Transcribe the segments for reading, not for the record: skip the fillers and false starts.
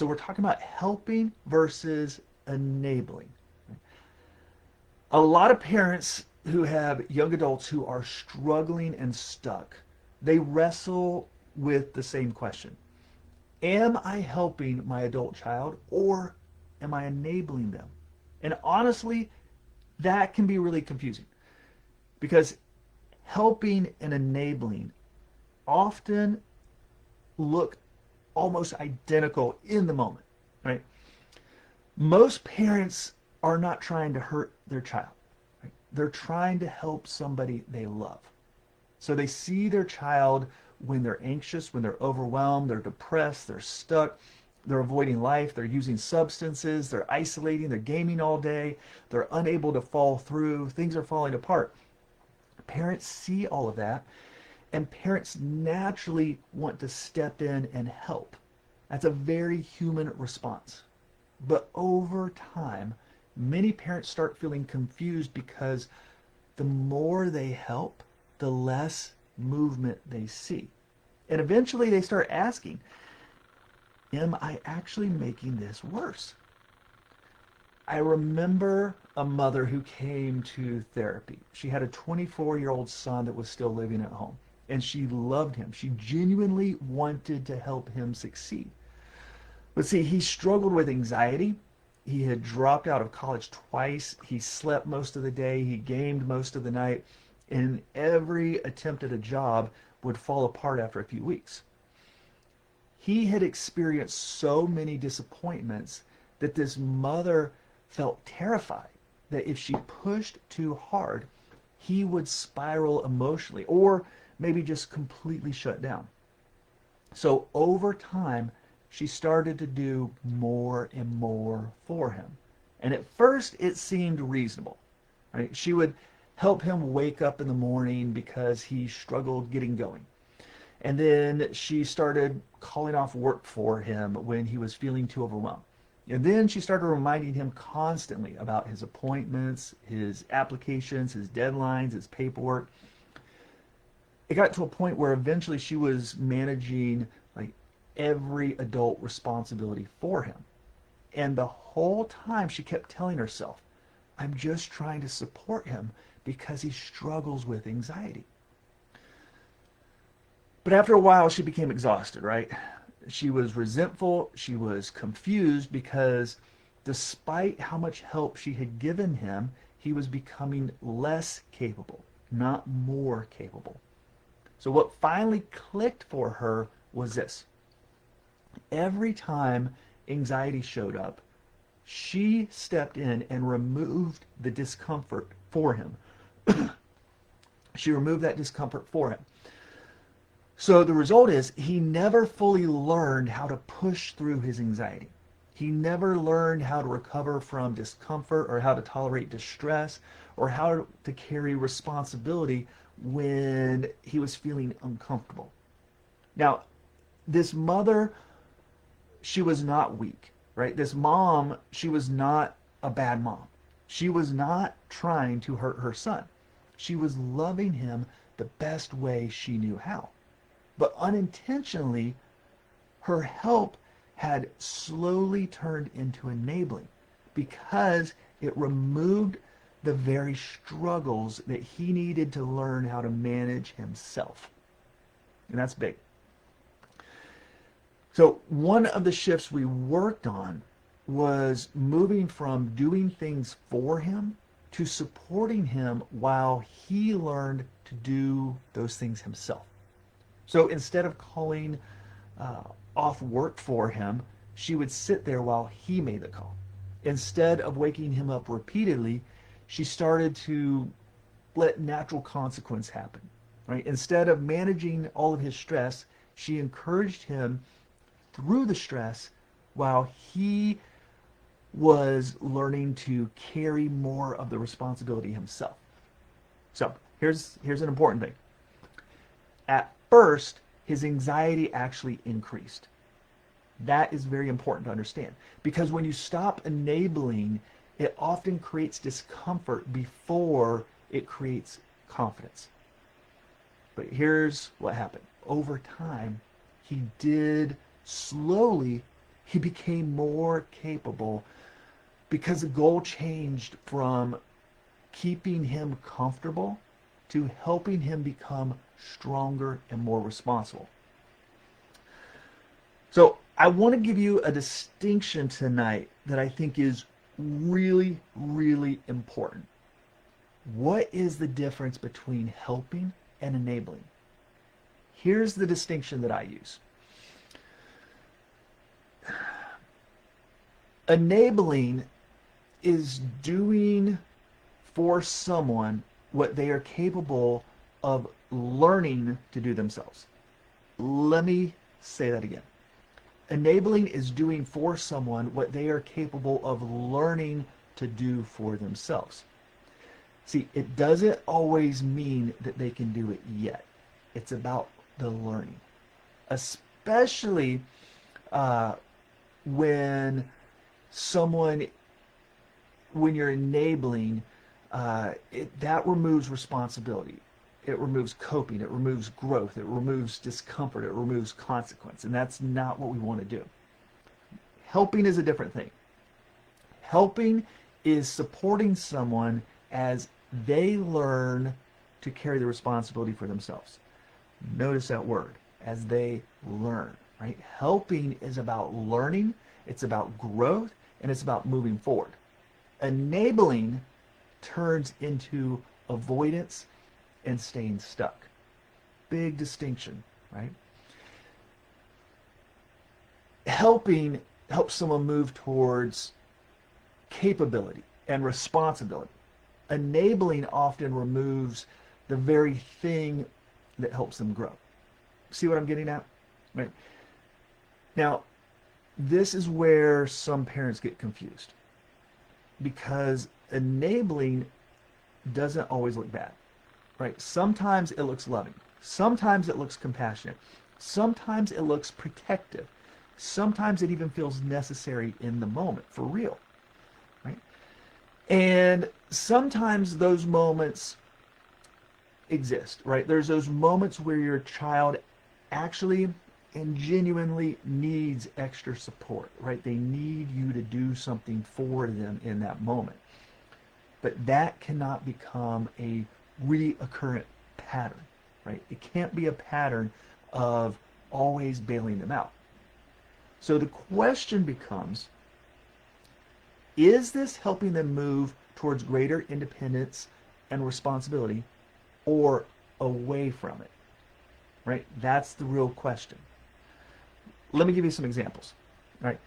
So we're talking about helping versus enabling. A lot of parents who have young adults who are struggling and stuck, they wrestle with the same question. Am I helping my adult child or am I enabling them? And honestly, that can be really confusing because helping and enabling often look almost identical in the moment, right? Most parents are not trying to hurt their child. Right? They're trying to help somebody they love. So they see their child when they're anxious, when they're overwhelmed, they're depressed, they're stuck, they're avoiding life, they're using substances, they're isolating, they're gaming all day, they're unable to fall through, things are falling apart. Parents see all of that, and parents naturally want to step in and help. That's a very human response. But over time, many parents start feeling confused because the more they help, the less movement they see. And eventually they start asking, am I actually making this worse? I remember a mother who came to therapy. She had a 24-year-old son that was still living at home, and she loved him. She genuinely wanted to help him succeed. But see, he struggled with anxiety. He had dropped out of college twice. He slept most of the day. He gamed most of the night. And every attempt at a job would fall apart after a few weeks. He had experienced so many disappointments that this mother felt terrified that if she pushed too hard, he would spiral emotionally or maybe just completely shut down. So over time, she started to do more and more for him. And at first, it seemed reasonable. Right? She would help him wake up in the morning because he struggled getting going. And then she started calling off work for him when he was feeling too overwhelmed. And then she started reminding him constantly about his appointments, his applications, his deadlines, his paperwork. It got to a point where eventually she was managing like every adult responsibility for him. And the whole time she kept telling herself, I'm just trying to support him because he struggles with anxiety. But after a while, she became exhausted, right? She was resentful. She was confused because despite how much help she had given him, he was becoming less capable, not more capable. So what finally clicked for her was this. Every time anxiety showed up, she stepped in and removed the discomfort for him. She removed that discomfort for him. So the result is he never fully learned how to push through his anxiety. He never learned how to recover from discomfort or how to tolerate distress or how to carry responsibility when he was feeling uncomfortable. Now, this mother, she was not weak, right? This mom, she was not a bad mom. She was not trying to hurt her son. She was loving him the best way she knew how. But unintentionally, her help had slowly turned into enabling because it removed the very struggles that he needed to learn how to manage himself. And that's big. So one of the shifts we worked on was moving from doing things for him to supporting him while he learned to do those things himself. So instead of calling off work for him, she would sit there while he made the call. Instead of waking him up repeatedly, she started to let natural consequence happen. Right? Instead of managing all of his stress, she encouraged him through the stress while he was learning to carry more of the responsibility himself. So here's an important thing. At first, his anxiety actually increased. That is very important to understand because when you stop enabling, it often creates discomfort before it creates confidence. But here's what happened. Over time, he did slowly, He became more capable because the goal changed from keeping him comfortable to helping him become stronger and more responsible. So I want to give you a distinction tonight that I think is really, really important. What is the difference between helping and enabling? Here's the distinction that I use. Enabling is doing for someone what they are capable of learning to do themselves. Let me say that again. Enabling is doing for someone what they are capable of learning to do for themselves. See, it doesn't always mean that they can do it yet. It's about the learning, especially when someone, when you're enabling, that removes responsibility. It removes coping. It removes growth. It removes discomfort. It removes consequence. And that's not what we want to do. Helping is a different thing. Helping is supporting someone as they learn to carry the responsibility for themselves. Notice that word, as they learn, right? Helping is about learning, it's about growth, and it's about moving forward. Enabling turns into avoidance and staying stuck. Big distinction, right? Helping helps someone move towards capability and responsibility. Enabling often removes the very thing that helps them grow. See what I'm getting at? Right. Now, this is where some parents get confused because enabling doesn't always look bad, right? Sometimes it looks loving. Sometimes it looks compassionate. Sometimes it looks protective. Sometimes it even feels necessary in the moment, for real, right? And sometimes those moments exist, right? There's those moments where your child actually and genuinely needs extra support, right? They need you to do something for them in that moment. But that cannot become a reoccurrent pattern, right? It can't be a pattern of always bailing them out. So the question becomes, is this helping them move towards greater independence and responsibility or away from it, right? That's the real question. Let me give you some examples, right?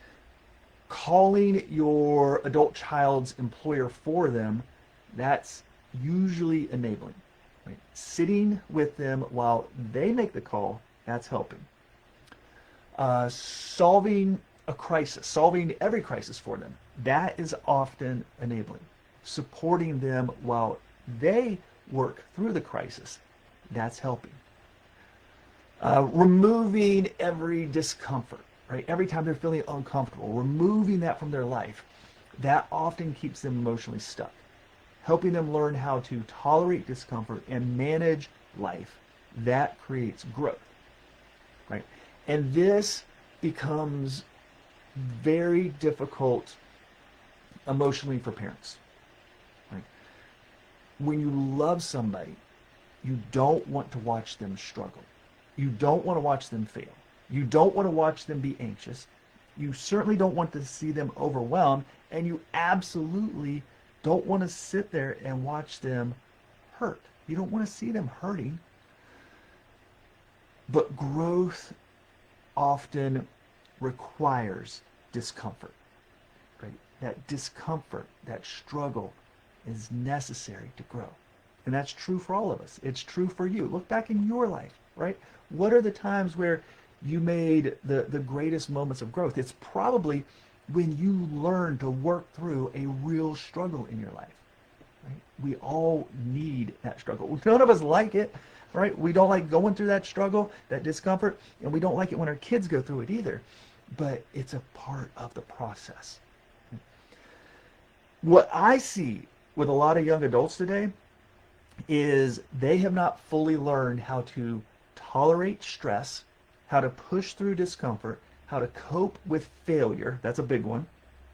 Calling your adult child's employer for them, that's usually enabling, right? Sitting with them while they make the call, that's helping. Solving a crisis, solving every crisis for them, that is often enabling. Supporting them while they work through the crisis, that's helping. Removing every discomfort, right? Every time they're feeling uncomfortable, removing that from their life, that often keeps them emotionally stuck. Helping them learn how to tolerate discomfort and manage life, that creates growth, right? And this becomes very difficult emotionally for parents, right? When you love somebody, you don't want to watch them struggle. You don't want to watch them fail. You don't want to watch them be anxious. You certainly don't want to see them overwhelmed, and you absolutely don't want to sit there and watch them hurt. You don't want to see them hurting. But growth often requires discomfort, right? That discomfort, that struggle is necessary to grow. And that's true for all of us. It's true for you. Look back in your life, right? What are the times where you made the greatest moments of growth? It's probably when you learn to work through a real struggle in your life, right? We all need that struggle. None of us like it, right? We don't like going through that struggle, that discomfort, and we don't like it when our kids go through it either. But it's a part of the process. What I see with a lot of young adults today is they have not fully learned how to tolerate stress, how to push through discomfort, how to cope with failure, that's a big one,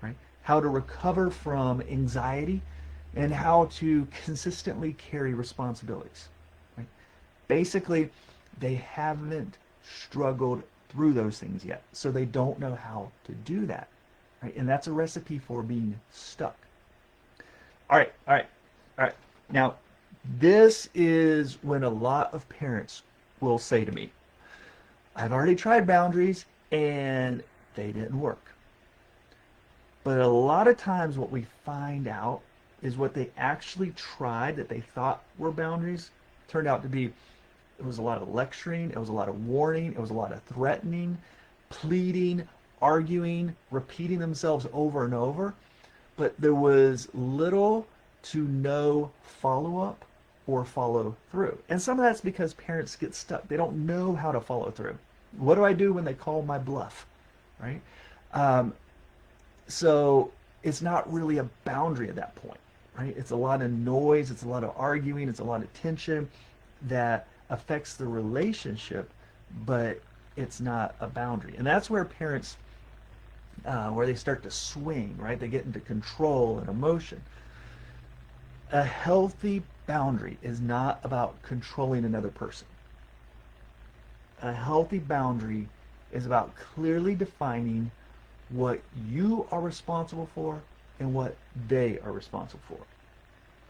right? How to recover from anxiety, and how to consistently carry responsibilities, right? Basically, they haven't struggled through those things yet, so they don't know how to do that, right? And that's a recipe for being stuck. All right, all right, all right. Now, this is when a lot of parents will say to me, I've already tried boundaries and they didn't work. But a lot of times, what we find out is what they actually tried that they thought were boundaries turned out to be it was a lot of lecturing, it was a lot of warning, it was a lot of threatening, pleading, arguing, repeating themselves over and over. But there was little to no follow up or follow through. And some of that's because parents get stuck. They don't know how to follow through. What do I do when they call my bluff? Right? Um, so it's not really a boundary at that point, right? It's a lot of noise, it's a lot of arguing, it's a lot of tension that affects the relationship, but it's not a boundary. And that's where parents, where they start to swing, right? They get into control and emotion. A healthy boundary is not about controlling another person. A healthy boundary is about clearly defining what you are responsible for and what they are responsible for,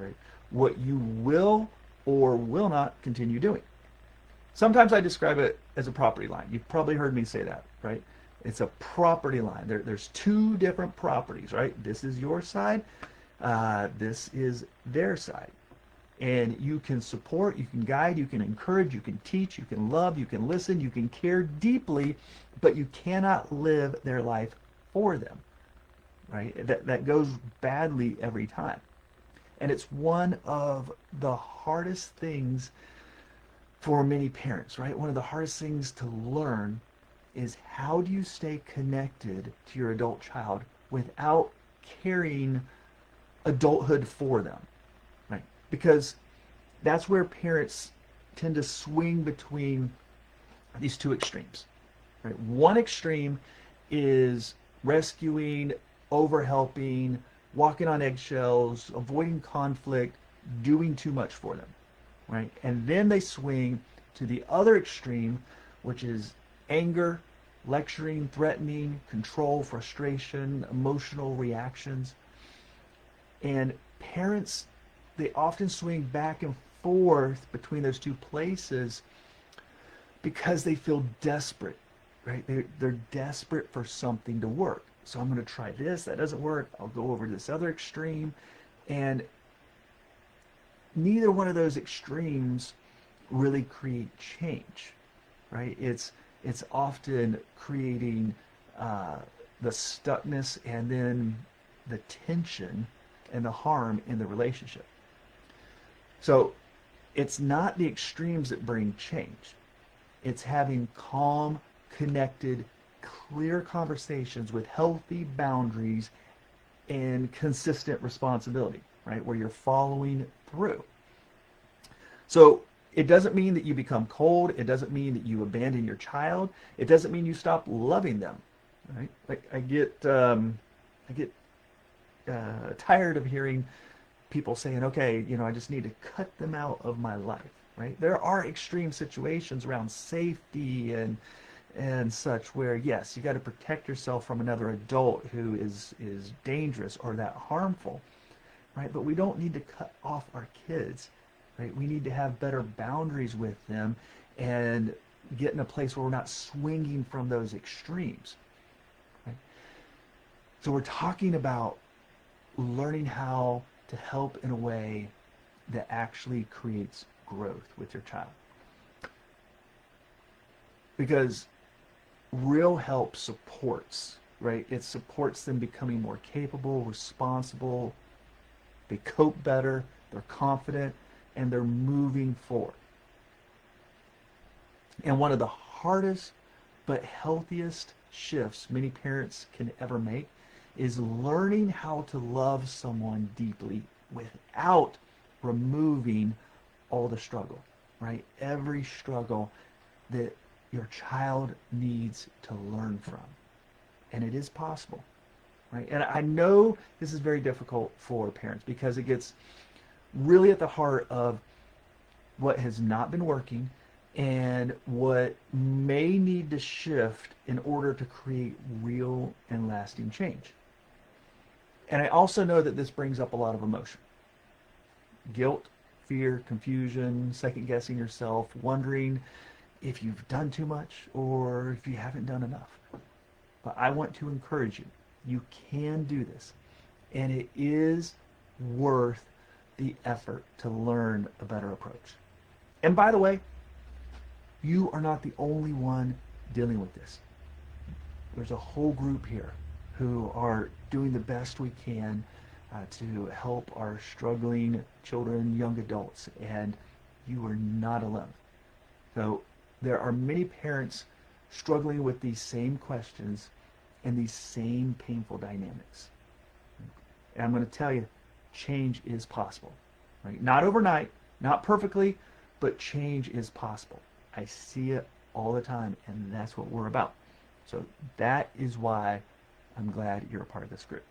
right? What you will or will not continue doing. Sometimes I describe it as a property line. You've probably heard me say that, right? It's a property line. There's two different properties, right? This is your side. This is their side. And you can support, you can guide, you can encourage, you can teach, you can love, you can listen, you can care deeply, but you cannot live their life for them, right? That goes badly every time. And it's one of the hardest things for many parents, right? One of the hardest things to learn is how do you stay connected to your adult child without carrying adulthood for them, right? Because that's where parents tend to swing between these two extremes, right? One extreme is rescuing, overhelping, walking on eggshells, avoiding conflict, doing too much for them, right? And then they swing to the other extreme, which is anger, lecturing, threatening, control, frustration, emotional reactions. And parents, they often swing back and forth between those two places because they feel desperate, right? They're desperate for something to work. So I'm going to try this. That doesn't work. I'll go over to this other extreme. And neither one of those extremes really create change, right? It's often creating the stuckness and then the tension and the harm in the relationship. So it's not the extremes that bring change. It's having calm, connected, clear conversations with healthy boundaries and consistent responsibility, right? Where you're following through. So it doesn't mean that you become cold. It doesn't mean that you abandon your child. It doesn't mean you stop loving them, right? Like I get tired of hearing people saying, okay, I just need to cut them out of my life, right? There are extreme situations around safety and such where, yes, you got to protect yourself from another adult who is dangerous or that harmful, right? But we don't need to cut off our kids, right? We need to have better boundaries with them and get in a place where we're not swinging from those extremes, right? So we're talking about learning how to help in a way that actually creates growth with your child. Because real help supports, right? It supports them becoming more capable, responsible, they cope better, they're confident, and they're moving forward. And one of the hardest but healthiest shifts many parents can ever make is learning how to love someone deeply without removing all the struggle, right? Every struggle that your child needs to learn from. and it is possible, right? And I know this is very difficult for parents because it gets really at the heart of what has not been working and what may need to shift in order to create real and lasting change. And I also know that this brings up a lot of emotion: guilt, fear, confusion, second guessing yourself, wondering if you've done too much or if you haven't done enough. But I want to encourage you. You can do this. And it is worth the effort to learn a better approach. And by the way, you are not the only one dealing with this. There's a whole group here who are doing the best we can to help our struggling children, young adults, and you are not alone. So there are many parents struggling with these same questions and these same painful dynamics. And I'm going to tell you, change is possible. Right? Not overnight, not perfectly, but change is possible. I see it all the time, and that's what we're about. So that is why I'm glad you're a part of this group.